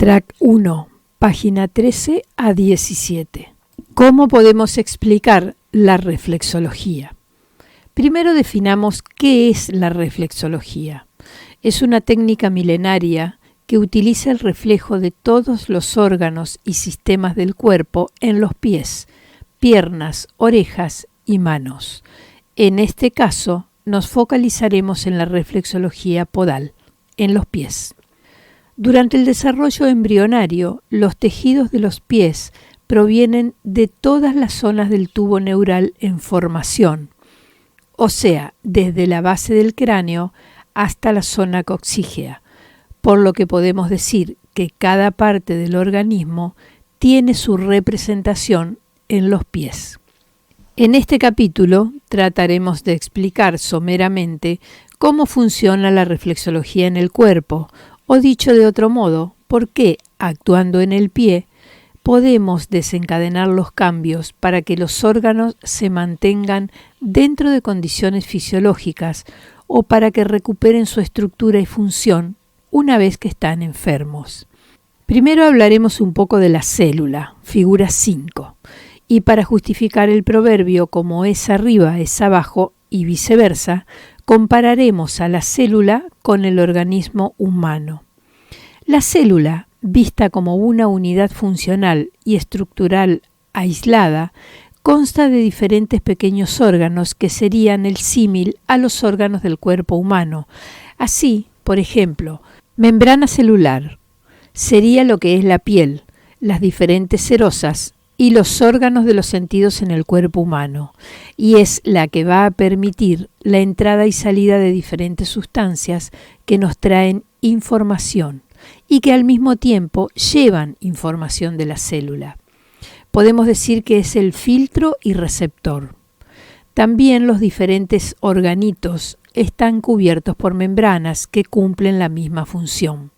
Track 1, página 13 a 17. ¿Cómo podemos explicar la reflexología? Primero definamos qué es la reflexología. Es una técnica milenaria que utiliza el reflejo de todos los órganos y sistemas del cuerpo en los pies, piernas, orejas y manos. En este caso, nos focalizaremos en la reflexología podal, en los pies. Durante el desarrollo embrionario, los tejidos de los pies provienen de todas las zonas del tubo neural en formación, o sea, desde la base del cráneo hasta la zona coxígea, por lo que podemos decir que cada parte del organismo tiene su representación en los pies. En este capítulo trataremos de explicar someramente cómo funciona la reflexología en el cuerpo, o dicho de otro modo, por qué, actuando en el pie, podemos desencadenar los cambios para que los órganos se mantengan dentro de condiciones fisiológicas o para que recuperen su estructura y función una vez que están enfermos. Primero hablaremos un poco de la célula, figura 5, y para justificar el proverbio como es arriba es abajo y viceversa, compararemos a la célula con el organismo humano. La célula, vista como una unidad funcional y estructural aislada, consta de diferentes pequeños órganos que serían el símil a los órganos del cuerpo humano. Así, por ejemplo, membrana celular sería lo que es la piel, las diferentes serosas y los órganos de los sentidos en el cuerpo humano, y es la que va a permitir la entrada y salida de diferentes sustancias que nos traen información y que al mismo tiempo llevan información de la célula. Podemos decir que es el filtro y receptor. También los diferentes organitos están cubiertos por membranas que cumplen la misma función.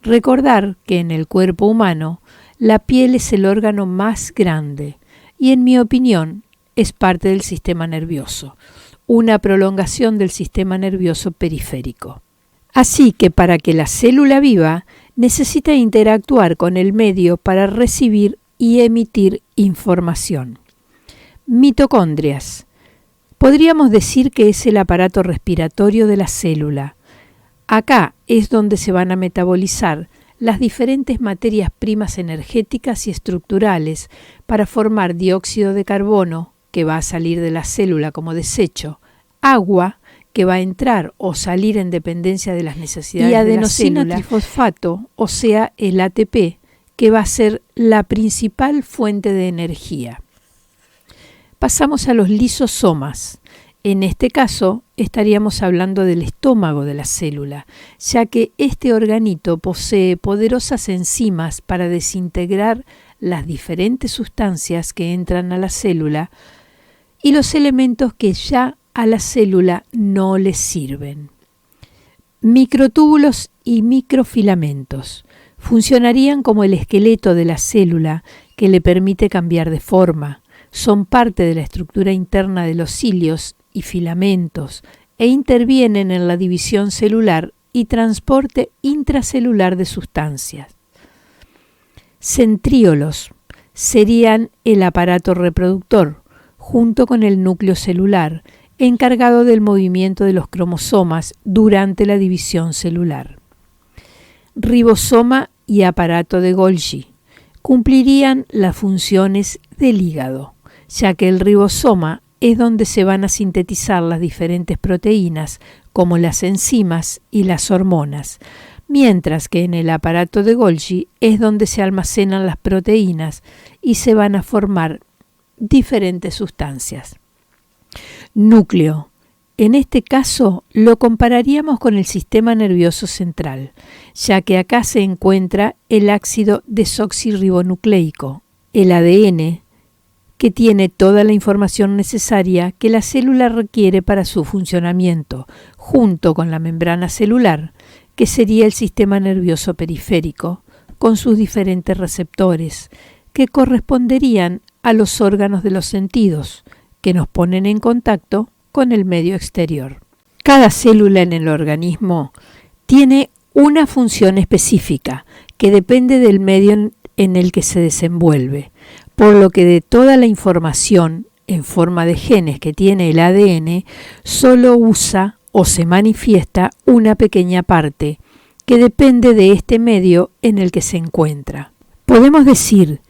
Recordar que en el cuerpo humano la piel es el órgano más grande y, en mi opinión, es parte del sistema nervioso, una prolongación del sistema nervioso periférico. Así que para que la célula viva, necesita interactuar con el medio para recibir y emitir información. Mitocondrias. Podríamos decir que es el aparato respiratorio de la célula. Acá es donde se van a metabolizar las diferentes materias primas energéticas y estructurales para formar dióxido de carbono, que va a salir de la célula como desecho, agua, que va a entrar o salir en dependencia de las necesidades de la célula, y adenosina trifosfato, o sea, el ATP, que va a ser la principal fuente de energía. Pasamos a los lisosomas. En este caso, estaríamos hablando del estómago de la célula, ya que este organito posee poderosas enzimas para desintegrar las diferentes sustancias que entran a la célula y los elementos que ya a la célula no le sirven. Microtúbulos y microfilamentos funcionarían como el esqueleto de la célula que le permite cambiar de forma. Son parte de la estructura interna de los cilios y filamentos e intervienen en la división celular y transporte intracelular de sustancias. Centríolos serían el aparato reproductor, junto con el núcleo celular, encargado del movimiento de los cromosomas durante la división celular. Ribosoma y aparato de Golgi cumplirían las funciones del hígado, ya que el ribosoma es donde se van a sintetizar las diferentes proteínas, como las enzimas y las hormonas, mientras que en el aparato de Golgi es donde se almacenan las proteínas y se van a formar diferentes sustancias. Núcleo. En este caso lo compararíamos con el sistema nervioso central, ya que acá se encuentra el ácido desoxirribonucleico, el ADN, que tiene toda la información necesaria que la célula requiere para su funcionamiento, junto con la membrana celular, que sería el sistema nervioso periférico, con sus diferentes receptores, que corresponderían a los órganos de los sentidos, que nos ponen en contacto con el medio exterior. Cada célula en el organismo tiene una función específica que depende del medio en el que se desenvuelve, por lo que de toda la información en forma de genes que tiene el ADN, solo usa o se manifiesta una pequeña parte que depende de este medio en el que se encuentra. Podemos decir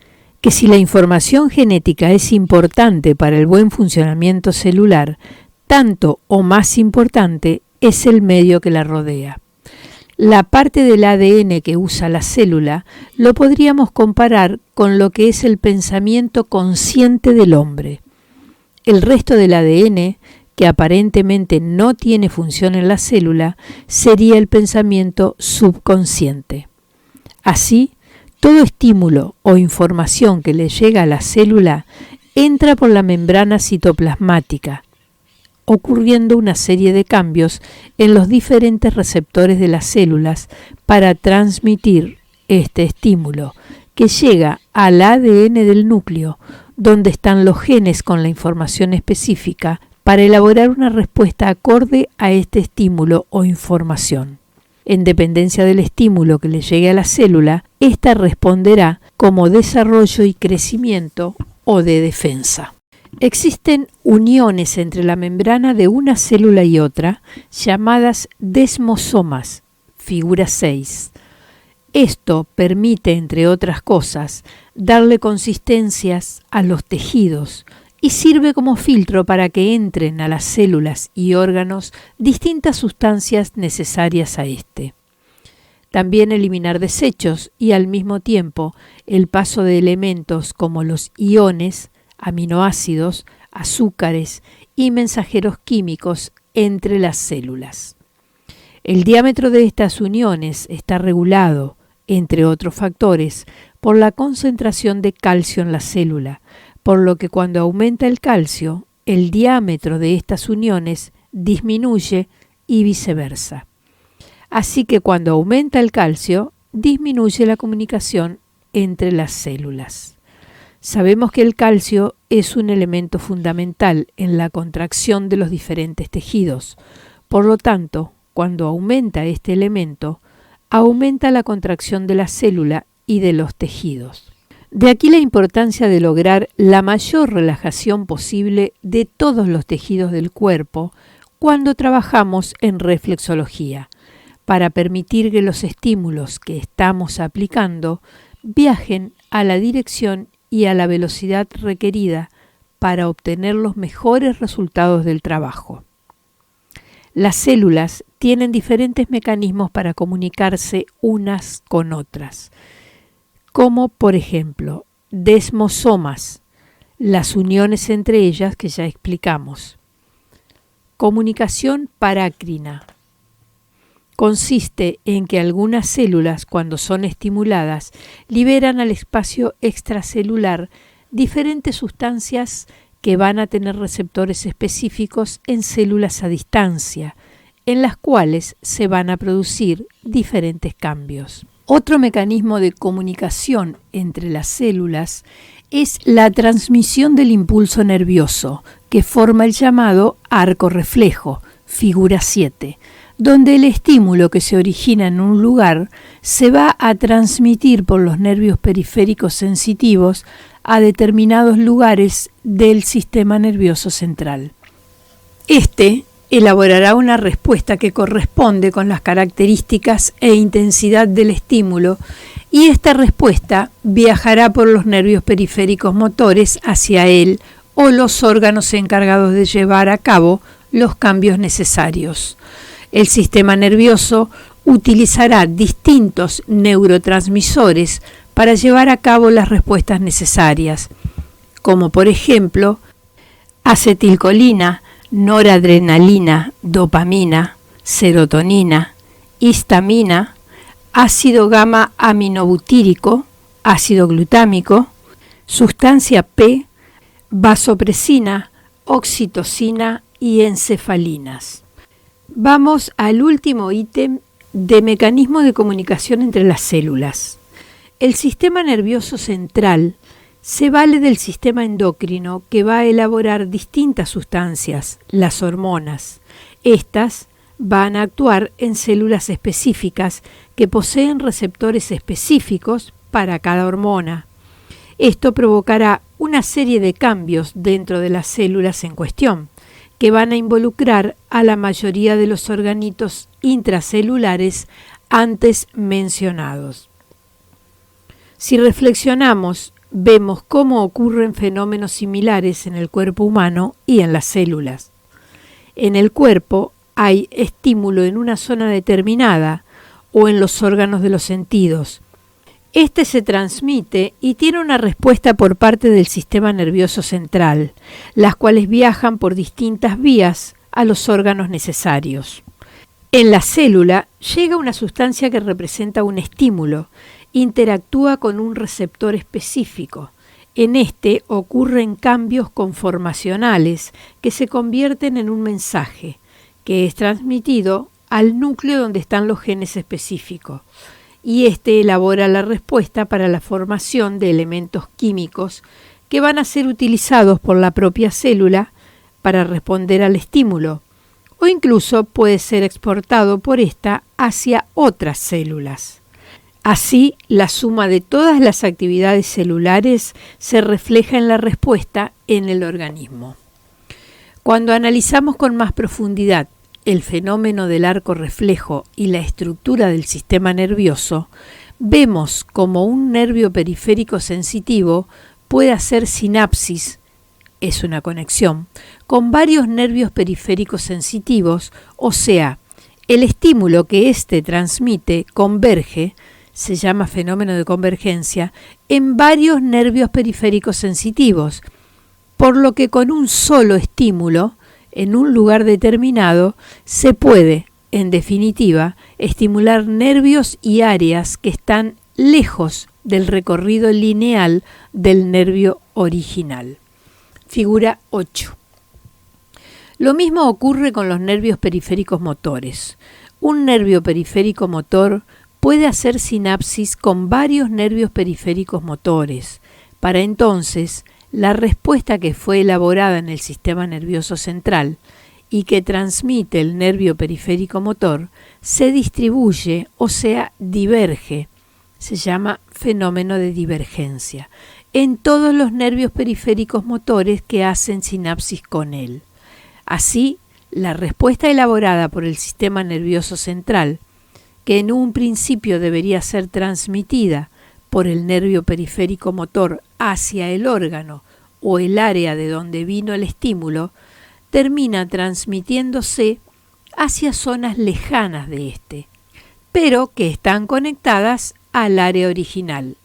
que si la información genética es importante para el buen funcionamiento celular, tanto o más importante es el medio que la rodea. La parte del ADN que usa la célula lo podríamos comparar con lo que es el pensamiento consciente del hombre. El resto del ADN, que aparentemente no tiene función en la célula, sería el pensamiento subconsciente. Así, todo estímulo o información que le llega a la célula entra por la membrana citoplasmática, ocurriendo una serie de cambios en los diferentes receptores de las células para transmitir este estímulo, que llega al ADN del núcleo, donde están los genes con la información específica para elaborar una respuesta acorde a este estímulo o información. En dependencia del estímulo que le llegue a la célula, ésta responderá como desarrollo y crecimiento o de defensa. Existen uniones entre la membrana de una célula y otra, llamadas desmosomas, figura 6. Esto permite, entre otras cosas, darle consistencias a los tejidos y sirve como filtro para que entren a las células y órganos distintas sustancias necesarias a este. También eliminar desechos y al mismo tiempo el paso de elementos como los iones, aminoácidos, azúcares y mensajeros químicos entre las células. El diámetro de estas uniones está regulado, entre otros factores, por la concentración de calcio en la célula, por lo que cuando aumenta el calcio, el diámetro de estas uniones disminuye y viceversa. Así que cuando aumenta el calcio, disminuye la comunicación entre las células. Sabemos que el calcio es un elemento fundamental en la contracción de los diferentes tejidos. Por lo tanto, cuando aumenta este elemento, aumenta la contracción de la célula y de los tejidos. De aquí la importancia de lograr la mayor relajación posible de todos los tejidos del cuerpo cuando trabajamos en reflexología, para permitir que los estímulos que estamos aplicando viajen a la dirección y a la velocidad requerida para obtener los mejores resultados del trabajo. Las células tienen diferentes mecanismos para comunicarse unas con otras, como por ejemplo desmosomas, las uniones entre ellas que ya explicamos. Comunicación parácrina. Consiste en que algunas células, cuando son estimuladas, liberan al espacio extracelular diferentes sustancias que van a tener receptores específicos en células a distancia, en las cuales se van a producir diferentes cambios. Otro mecanismo de comunicación entre las células es la transmisión del impulso nervioso, que forma el llamado arco reflejo, figura 7, donde el estímulo que se origina en un lugar se va a transmitir por los nervios periféricos sensitivos a determinados lugares del sistema nervioso central. Este elaborará una respuesta que corresponde con las características e intensidad del estímulo, y esta respuesta viajará por los nervios periféricos motores hacia él o los órganos encargados de llevar a cabo los cambios necesarios. El sistema nervioso utilizará distintos neurotransmisores para llevar a cabo las respuestas necesarias, como por ejemplo acetilcolina, noradrenalina, dopamina, serotonina, histamina, ácido gamma aminobutírico, ácido glutámico, sustancia P, vasopresina, oxitocina y encefalinas. Vamos al último ítem de mecanismo de comunicación entre las células. El sistema nervioso central se vale del sistema endocrino, que va a elaborar distintas sustancias, las hormonas. Estas van a actuar en células específicas que poseen receptores específicos para cada hormona. Esto provocará una serie de cambios dentro de las células en cuestión, que van a involucrar a la mayoría de los organitos intracelulares antes mencionados. Si reflexionamos, vemos cómo ocurren fenómenos similares en el cuerpo humano y en las células. En el cuerpo hay estímulo en una zona determinada o en los órganos de los sentidos. Este se transmite y tiene una respuesta por parte del sistema nervioso central, las cuales viajan por distintas vías a los órganos necesarios. En la célula llega una sustancia que representa un estímulo, interactúa con un receptor específico. En este ocurren cambios conformacionales que se convierten en un mensaje, que es transmitido al núcleo donde están los genes específicos, y este elabora la respuesta para la formación de elementos químicos que van a ser utilizados por la propia célula para responder al estímulo, o incluso puede ser exportado por ésta hacia otras células. Así, la suma de todas las actividades celulares se refleja en la respuesta en el organismo. Cuando analizamos con más profundidad el fenómeno del arco reflejo y la estructura del sistema nervioso, vemos cómo un nervio periférico sensitivo puede hacer sinapsis, es una conexión, con varios nervios periféricos sensitivos, o sea, el estímulo que éste transmite converge, se llama fenómeno de convergencia, en varios nervios periféricos sensitivos, por lo que con un solo estímulo, en un lugar determinado, se puede, en definitiva, estimular nervios y áreas que están lejos del recorrido lineal del nervio original. Figura 8. Lo mismo ocurre con los nervios periféricos motores. Un nervio periférico motor puede hacer sinapsis con varios nervios periféricos motores. Para entonces, la respuesta que fue elaborada en el sistema nervioso central y que transmite el nervio periférico motor se distribuye, o sea, diverge. Se llama fenómeno de divergencia en todos los nervios periféricos motores que hacen sinapsis con él. Así, la respuesta elaborada por el sistema nervioso central, que en un principio debería ser transmitida por el nervio periférico motor hacia el órgano o el área de donde vino el estímulo, termina transmitiéndose hacia zonas lejanas de este, pero que están conectadas al área original,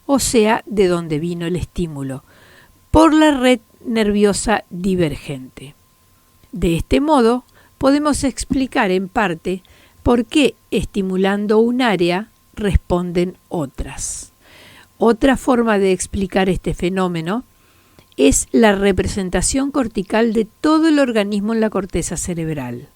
o sea, de donde vino el estímulo, por la red nerviosa divergente. De este modo, podemos explicar en parte por qué estimulando un área responden otras. Otra forma de explicar este fenómeno es la representación cortical de todo el organismo en la corteza cerebral.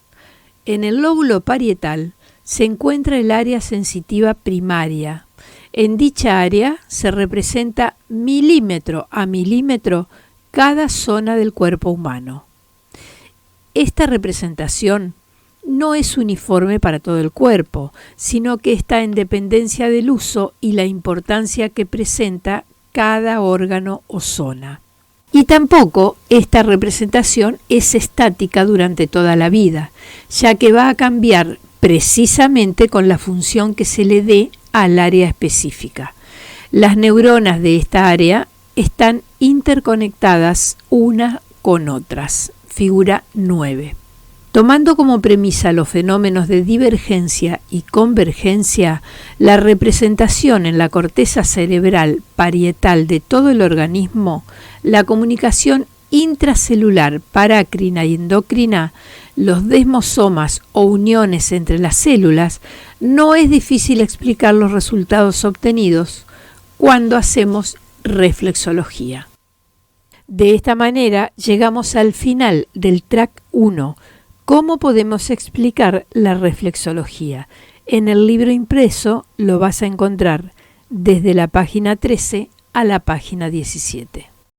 En el lóbulo parietal se encuentra el área sensitiva primaria. En dicha área se representa milímetro a milímetro cada zona del cuerpo humano. Esta representación no es uniforme para todo el cuerpo, sino que está en dependencia del uso y la importancia que presenta cada órgano o zona. Y tampoco esta representación es estática durante toda la vida, ya que va a cambiar precisamente con la función que se le dé al área específica. Las neuronas de esta área están interconectadas unas con otras. Figura 9. Tomando como premisa los fenómenos de divergencia y convergencia, la representación en la corteza cerebral parietal de todo el organismo, la comunicación intracelular, parácrina y endocrina, los desmosomas o uniones entre las células, no es difícil explicar los resultados obtenidos cuando hacemos reflexología. De esta manera llegamos al final del track 1. ¿Cómo podemos explicar la reflexología? En el libro impreso lo vas a encontrar desde la página 13 a la página 17.